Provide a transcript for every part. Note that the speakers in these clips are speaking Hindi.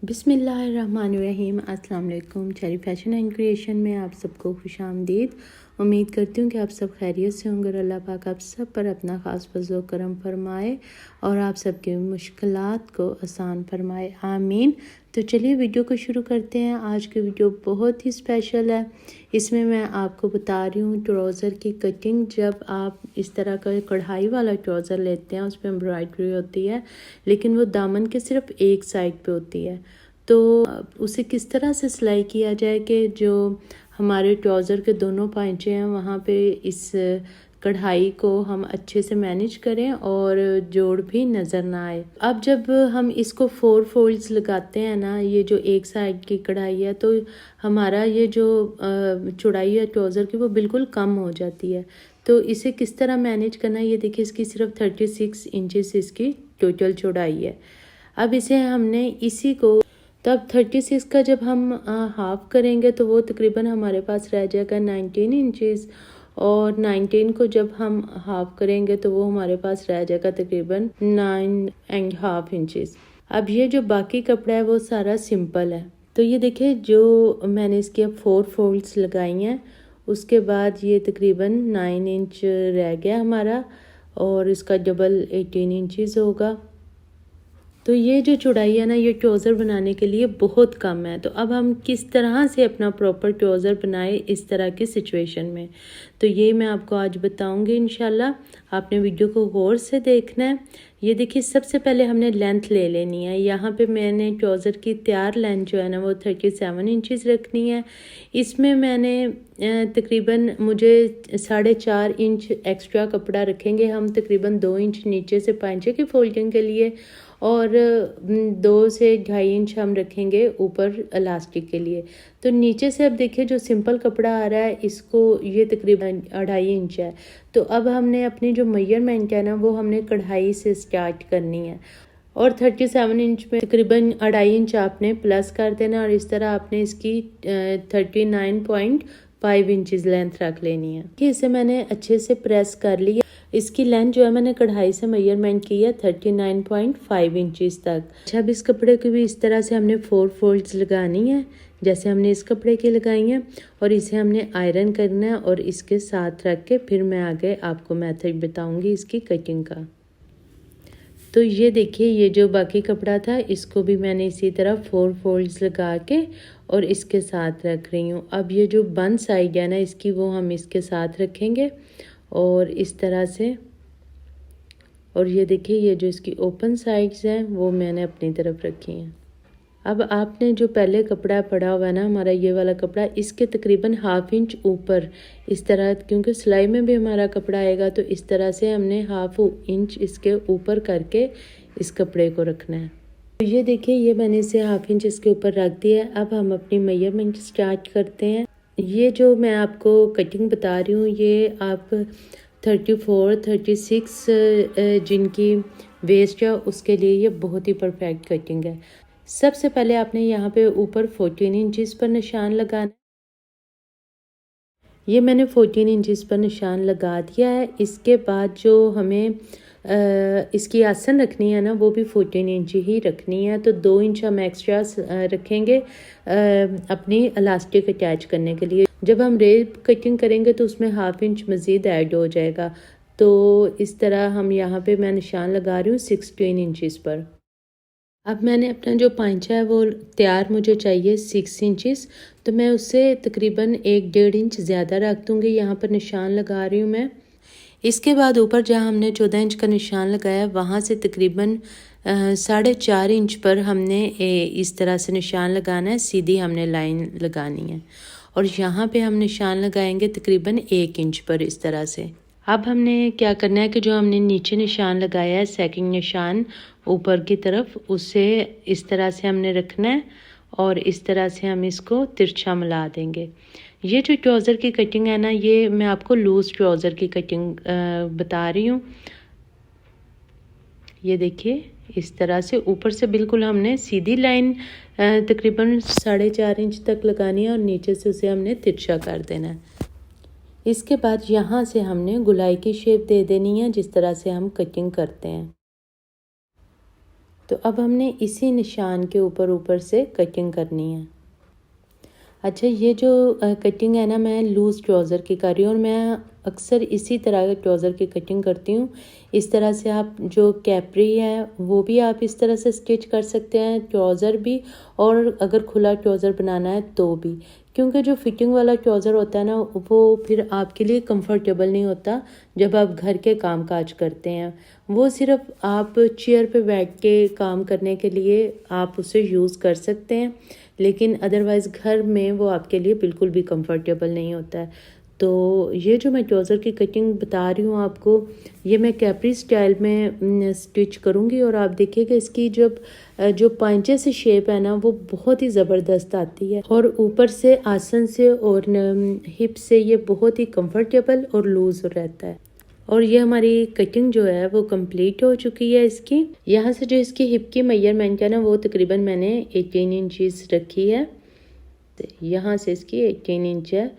बिस्मिल्लाहिर्रहमानिर्रहीम। अस्सलाम वालेकुम। चेरी फैशन एंड क्रिएशन में आप सबको खुशामदीद। उम्मीद करती हूँ कि आप सब खैरियत से होंगे और अल्लाह पाक आप सब पर अपना ख़ास फज़ल करम फरमाए और आप सबकी मुश्किलात को आसान फरमाए, आमीन। तो चलिए वीडियो को शुरू करते हैं। आज की वीडियो बहुत ही स्पेशल है। इसमें मैं आपको बता रही हूँ ट्राउज़र की कटिंग। जब आप इस तरह का कढ़ाई वाला ट्राउज़र लेते हैं, उस पर एम्ब्रॉयडरी होती है, लेकिन वो दामन के सिर्फ एक साइड पे होती है, तो उसे किस तरह से सिलाई किया जाए कि जो हमारे ट्राउज़र के दोनों पांचे हैं वहाँ पे इस कढ़ाई को हम अच्छे से मैनेज करें और जोड़ भी नज़र ना आए। अब जब हम इसको 4 फोल्ड्स लगाते हैं ना, ये जो एक साइड की कढ़ाई है, तो हमारा ये जो चौड़ाई है ट्राउज़र की वो बिल्कुल कम हो जाती है। तो इसे किस तरह मैनेज करना है, ये देखिए इसकी सिर्फ 36 इंचेस इसकी टोटल चौड़ाई है। अब इसे हमने इसी को तब 36 का जब हम हाफ करेंगे तो वो तकरीबन हमारे पास रह जाएगा 19 इंचेस, और 19 को जब हम हाफ करेंगे तो वो हमारे पास रह जाएगा तकरीबन 9.5 इंचेस। अब ये जो बाकी कपड़ा है वो सारा सिंपल है। तो ये देखिए जो मैंने इसकी अब 4 फोल्ड्स लगाई हैं, उसके बाद ये तकरीबन 9 इंच रह गया हमारा और इसका डबल 18 इंचेस होगा। तो ये जो चौड़ाई है ना, ये ट्राउज़र बनाने के लिए बहुत कम है। तो अब हम किस तरह से अपना प्रॉपर ट्राउज़र बनाए इस तरह की सिचुएशन में, तो ये मैं आपको आज बताऊंगी इंशाल्लाह। आपने वीडियो को गौर से देखना है। ये देखिए सबसे पहले हमने लेंथ ले लेनी है। यहाँ पे मैंने ट्राउज़र की तैयार लेंथ जो है ना वो 37 इंचेस रखनी है। इसमें मैंने तकरीबन मुझे 4.5 इंच एक्स्ट्रा कपड़ा रखेंगे हम, तकरीबन 2 इंच नीचे से पांचे की फोल्डिंग के लिए, और 2 से 2.5 इंच हम रखेंगे ऊपर इलास्टिक के लिए। तो नीचे से अब देखिए जो सिंपल कपड़ा आ रहा है इसको ये तकरीबन 2.5 इंच है। तो अब हमने अपनी जो मेजरमेंट है ना वो हमने कढ़ाई से स्टार्ट करनी है, और 37 इंच में तकरीबन 2.5 इंच आपने प्लस कर देना, और इस तरह आपने इसकी 39.5 इंचेस लेंथ रख लेनी है। कि इसे मैंने अच्छे से प्रेस कर लिया। इसकी लेंथ जो है मैंने कढ़ाई से मेजरमेंट की है 39.5 इंचेस तक। अच्छा, अब इस कपड़े की भी इस तरह से हमने 4 फोल्ड्स लगानी है जैसे हमने इस कपड़े की लगाई हैं, और इसे हमने आयरन करना है और इसके साथ रख के फिर मैं आगे आपको मेथड बताऊंगी इसकी कटिंग का। तो ये देखिए ये जो बाकी कपड़ा था इसको भी मैंने इसी तरह 4 फोल्ड्स लगा के और इसके साथ रख रही हूँ। अब ये जो बंद साइड है ना इसकी, वो हम इसके साथ रखेंगे और इस तरह से, और ये देखिए ये जो इसकी ओपन साइड्स हैं वो मैंने अपनी तरफ रखी हैं। अब आपने जो पहले कपड़ा पड़ा हुआ है ना हमारा ये वाला कपड़ा, इसके तकरीबन 1/2 इंच ऊपर इस तरह, क्योंकि सिलाई में भी हमारा कपड़ा आएगा, तो इस तरह से हमने 1/2 इंच इसके ऊपर करके इस कपड़े को रखना है। तो ये देखिए ये मैंने इसे 1/2 इंच इसके ऊपर रख दिया है। अब हम अपनी मेजरमेंट स्टार्ट करते हैं। ये जो मैं आपको कटिंग बता रही हूँ ये आप 34, 36 जिनकी वेस्ट है उसके लिए ये बहुत ही परफेक्ट कटिंग है। सबसे पहले आपने यहाँ पे ऊपर 14 इंचेस पर निशान लगाना। ये मैंने 14 इंचेस पर निशान लगा दिया है। इसके बाद जो हमें इसकी आसन रखनी है ना वो भी 14 इंच ही रखनी है। तो 2 इंच हम एक्स्ट्रा रखेंगे अपनी इलास्टिक अटैच करने के लिए। जब हम रेप कटिंग करेंगे तो उसमें 1/2 इंच मज़ीद ऐड हो जाएगा। तो इस तरह हम यहाँ पे मैं निशान लगा रही हूँ 16 इंचेस पर। अब मैंने अपना जो पांचा है वो तैयार मुझे चाहिए 6 इंचेस, तो मैं उससे तकरीबन 1-1.5 इंच ज़्यादा रख दूँगी। यहाँ पर निशान लगा रही हूँ मैं। इसके बाद ऊपर जहाँ हमने 14 इंच का निशान लगाया वहाँ से तकरीबन 4.5 इंच पर हमने इस तरह से निशान लगाना है, सीधी हमने लाइन लगानी है, और यहाँ पे हम निशान लगाएंगे तकरीबन 1 इंच पर इस तरह से। अब हमने क्या करना है कि जो हमने नीचे निशान लगाया है सेकंड निशान ऊपर की तरफ, उसे इस तरह से हमने रखना है और इस तरह से हम इसको तिरछा मिला देंगे। ये जो ट्राउज़र की कटिंग है ना, ये मैं आपको लूज़ ट्राउज़र की कटिंग बता रही हूँ। ये देखिए इस तरह से ऊपर से बिल्कुल हमने सीधी लाइन तकरीबन 4.5 इंच तक लगानी है और नीचे से उसे हमने तिरछा कर देना है। इसके बाद यहाँ से हमने गुलाई की शेप दे देनी है जिस तरह से हम कटिंग करते हैं। तो अब हमने इसी निशान के ऊपर से कटिंग करनी है। अच्छा, ये जो कटिंग है ना, मैं लूज़ ट्राउज़र की कर रही हूँ और मैं अक्सर इसी तरह के ट्राउज़र की कटिंग करती हूँ। इस तरह से आप जो कैपरी है वो भी आप इस तरह से स्टिच कर सकते हैं, ट्राउज़र भी, और अगर खुला ट्राउज़र बनाना है तो भी, क्योंकि जो फिटिंग वाला ट्राउज़र होता है ना वो फिर आपके लिए कंफर्टेबल नहीं होता जब आप घर के काम काज करते हैं। वो सिर्फ आप चेयर पे बैठ के काम करने के लिए आप उसे यूज़ कर सकते हैं, लेकिन अदरवाइज़ घर में वो आपके लिए बिल्कुल भी कंफर्टेबल नहीं होता है। तो ये जो मैं ट्राउज़र की कटिंग बता रही हूँ आपको, ये मैं कैपरी स्टाइल में स्टिच करूँगी और आप देखिएगा इसकी जो पांचे से शेप है ना वो बहुत ही ज़बरदस्त आती है, और ऊपर से आसन से और हिप से ये बहुत ही कंफर्टेबल और लूज़ रहता है। और ये हमारी कटिंग जो है वो कंप्लीट हो चुकी है इसकी। यहाँ से जो इसकी हिप की मेजरमेंट है ना वो तकरीबन मैंने 18 इंचज़ रखी है। तो यहाँ से इसकी 18 इंच है।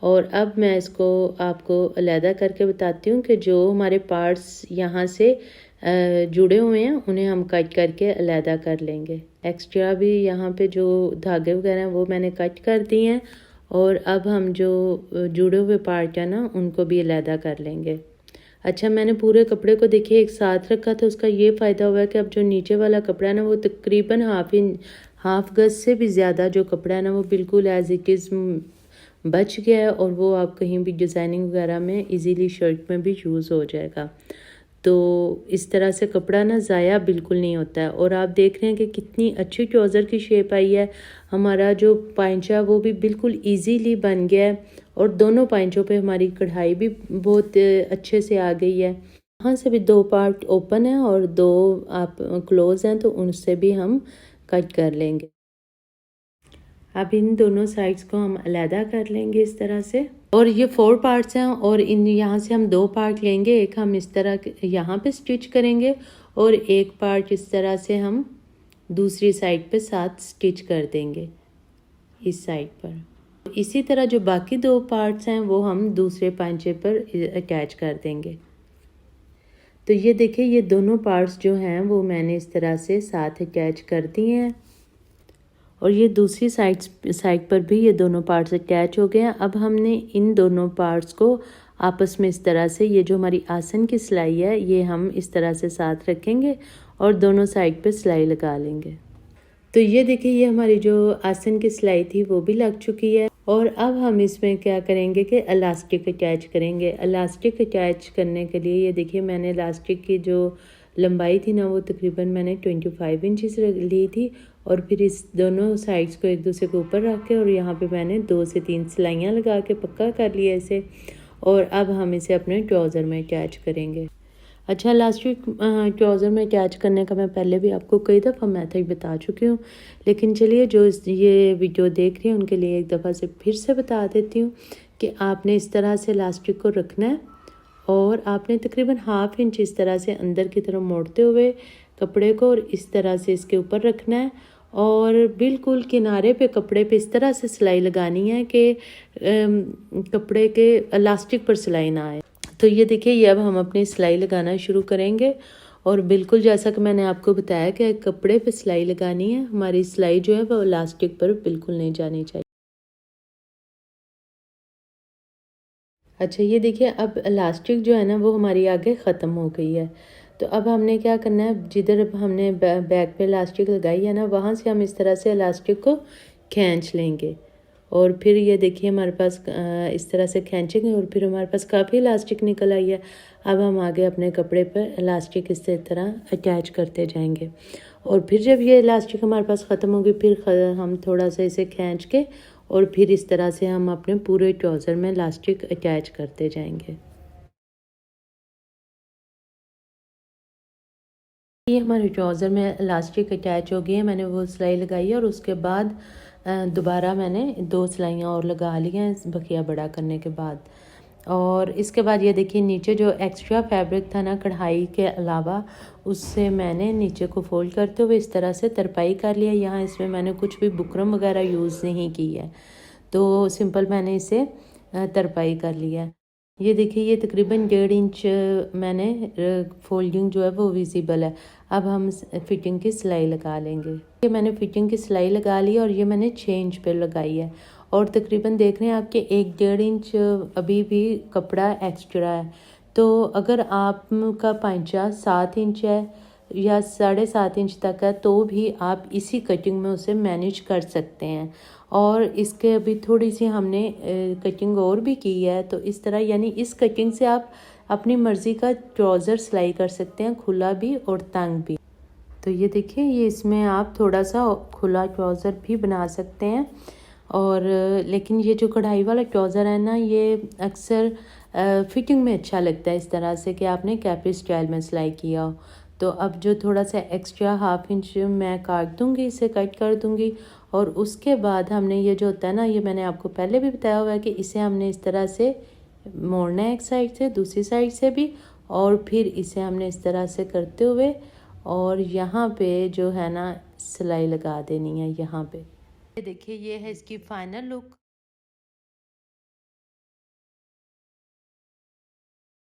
और अब मैं इसको आपको अलहदा करके बताती हूँ कि जो हमारे पार्ट्स यहाँ से जुड़े हुए हैं उन्हें हम कट करके अलहदा कर लेंगे। एक्स्ट्रा भी यहाँ पे जो धागे वगैरह हैं वो मैंने कट कर दिए हैं, और अब हम जो जुड़े हुए पार्ट हैं ना उनको भी अलहदा कर लेंगे। अच्छा, मैंने पूरे कपड़े को देखिए एक साथ रखा था, उसका ये फ़ायदा हुआ है कि अब जो नीचे वाला कपड़ा है ना वो तकरीबन हाफ गज से भी ज़्यादा जो कपड़ा है ना वो बिल्कुल एज़ इट इज़ बच गया है, और वो आप कहीं भी डिज़ाइनिंग वगैरह में इजीली शर्ट में भी यूज़ हो जाएगा। तो इस तरह से कपड़ा ना ज़ाया बिल्कुल नहीं होता है। और आप देख रहे हैं कि कितनी अच्छी ट्राउज़र की शेप आई है। हमारा जो पांचा वो भी बिल्कुल इजीली बन गया है, और दोनों पांचों पे हमारी कढ़ाई भी बहुत अच्छे से आ गई है। यहाँ से भी 2 पार्ट ओपन है और 2 आप क्लोज हैं, तो उनसे भी हम कट कर लेंगे। अब इन दोनों साइड्स को हम अलहदा कर लेंगे इस तरह से। और ये 4 पार्ट्स हैं, और इन यहाँ से हम 2 पार्ट लेंगे। एक हम इस तरह यहाँ पे स्टिच करेंगे और एक पार्ट इस तरह से हम दूसरी साइड पे साथ स्टिच कर देंगे इस साइड पर। इसी तरह जो बाकी 2 पार्ट्स हैं वो हम दूसरे पांचे पर अटैच कर देंगे। तो ये देखिए, ये दोनों पार्ट्स जो हैं वो मैंने इस तरह से साथ अटैच कर दिए हैं, और ये दूसरी साइड पर भी ये दोनों पार्ट्स अटैच हो गए हैं। अब हमने इन दोनों पार्ट्स को आपस में इस तरह से, ये जो हमारी आसन की सिलाई है ये हम इस तरह से साथ रखेंगे और दोनों साइड पे सिलाई लगा लेंगे। तो ये देखिए, ये हमारी जो आसन की सिलाई थी वो भी लग चुकी है। और अब हम इसमें क्या करेंगे कि इलास्टिक अटैच करेंगे। इलास्टिक अटैच करने के लिए ये देखिए, मैंने इलास्टिक की जो लंबाई थी ना वो तकरीबन मैंने 25 इंचज़ ली थी, और फिर इस दोनों साइड्स को एक दूसरे के ऊपर रख के और यहाँ पे मैंने 2 से 3 सिलाइयाँ लगा के पक्का कर लिया इसे। और अब हम इसे अपने ट्राउज़र में अटैच करेंगे। अच्छा, इलास्टिक ट्राउज़र में अटैच करने का मैं पहले भी आपको कई दफ़ा मेथड बता चुकी हूँ, लेकिन चलिए जो ये वीडियो देख रही हैं उनके लिए एक दफ़ा से फिर से बता देती हूँ कि आपने इस तरह से इलास्टिक को रखना है, और आपने तकरीबन ½ इंच इस तरह से अंदर की तरफ मोड़ते हुए कपड़े को और इस तरह से इसके ऊपर रखना है, और बिल्कुल किनारे पे कपड़े पे इस तरह से सिलाई लगानी है कि कपड़े के इलास्टिक पर सिलाई ना आए। तो ये देखिए, ये अब हम अपनी सिलाई लगाना शुरू करेंगे, और बिल्कुल जैसा कि मैंने आपको बताया कि कपड़े पे सिलाई लगानी है। हमारी सिलाई जो है वो इलास्टिक पर बिल्कुल नहीं जानी चाहिए। अच्छा, ये देखिए, अब इलास्टिक जो है ना वो हमारी आगे ख़त्म हो गई है। तो अब हमने क्या करना है, जिधर हमने बैक पे इलास्टिक लगाई है ना वहाँ से हम इस तरह से इलास्टिक को खींच लेंगे, और फिर ये देखिए हमारे पास इस तरह से खींचेंगे और फिर हमारे पास काफ़ी इलास्टिक निकल आई है। अब हम आगे अपने कपड़े पर इलास्टिक इस तरह अटैच करते जाएंगे, और फिर जब ये इलास्टिक हमारे पास ख़त्म होगी फिर हम थोड़ा सा इसे खींच के और फिर इस तरह से हम अपने पूरे ट्राउज़र में इलास्टिक अटैच करते जाएंगे। ये हमारे ट्राउज़र में इलास्टिक अटैच हो गई है। मैंने वो सिलाई लगाई है और उसके बाद दोबारा मैंने 2 सिलाइयाँ और लगा ली हैं बखिया बड़ा करने के बाद। और इसके बाद ये देखिए, नीचे जो एक्स्ट्रा फैब्रिक था ना कढ़ाई के अलावा, उससे मैंने नीचे को फोल्ड करते हुए इस तरह से तरपाई कर लिया। यहाँ इसमें मैंने कुछ भी बुकरम वगैरह यूज़ नहीं की है, तो सिंपल मैंने इसे तरपाई कर लिया है। ये देखिए ये तकरीबन 1.5 इंच मैंने फोल्डिंग जो है वो विजिबल है। अब हम फिटिंग की सिलाई लगा लेंगे। ये मैंने फिटिंग की सिलाई लगा ली और ये मैंने 6 इंच पे लगाई है और तकरीबन देख रहे हैं आपके 1-1.5 इंच अभी भी कपड़ा एक्स्ट्रा है। तो अगर आपका पांचा 7 इंच है या 7.5 इंच तक है तो भी आप इसी कटिंग में उसे मैनेज कर सकते हैं। और इसके अभी थोड़ी सी हमने कटिंग और भी की है, तो इस तरह यानी इस कटिंग से आप अपनी मर्ज़ी का ट्राउज़र सिलाई कर सकते हैं, खुला भी और तंग भी। तो ये देखिए ये इसमें आप थोड़ा सा खुला ट्राउज़र भी बना सकते हैं। और लेकिन ये जो कढ़ाई वाला ट्राउज़र है ना, ये अक्सर फिटिंग में अच्छा लगता है इस तरह से कि आपने कैपरी स्टाइल में सिलाई किया हो। तो अब जो थोड़ा सा एक्स्ट्रा 1/2 इंच मैं काट दूँगी, इसे कट कर दूँगी। और उसके बाद हमने ये जो होता है ना, ये मैंने आपको पहले भी बताया हुआ है कि इसे हमने इस तरह से मोड़ना है, एक साइड से दूसरी साइड से भी, और फिर इसे हमने इस तरह से करते हुए और यहाँ पे जो है ना सिलाई लगा देनी है यहाँ पे। ये देखिए ये है इसकी फाइनल लुक।